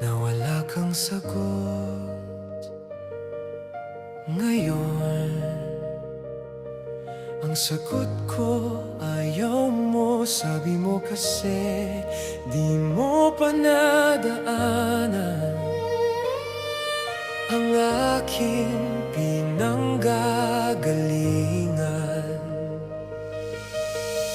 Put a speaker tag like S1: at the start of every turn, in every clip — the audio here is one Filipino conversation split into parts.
S1: na wala kang sagot. Ngayon, ang sagot ko, ayaw mo. Sabi mo kasi di mo pa nadaanan ang aking pinanggagalingan.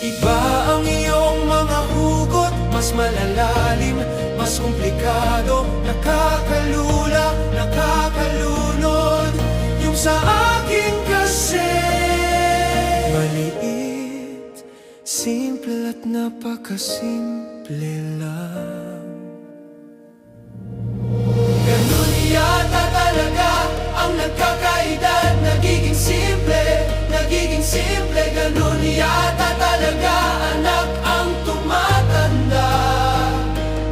S1: Iba ang iyong mga hugot, mas malalalim, mas komplikado, nakakalula, nakakalunod. Yung sa akin kasi maliit, simple at napakasimple lang. Ganun yata talaga ang nagkakaedad, nagiging simple, nagiging simple. Ganun yata talaga, anak, ang tumatanda.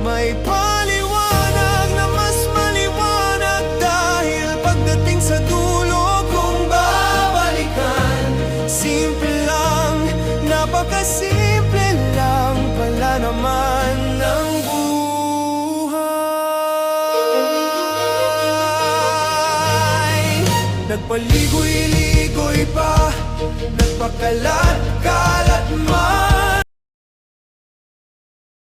S1: May paliwanag na mas maliwanag, dahil pagdating sa dulo, kung babalikan, simple lang, napakasimple lang pala naman ng buhay. Nagpaligoy-ligoy pa, nagpakalat-kalat man.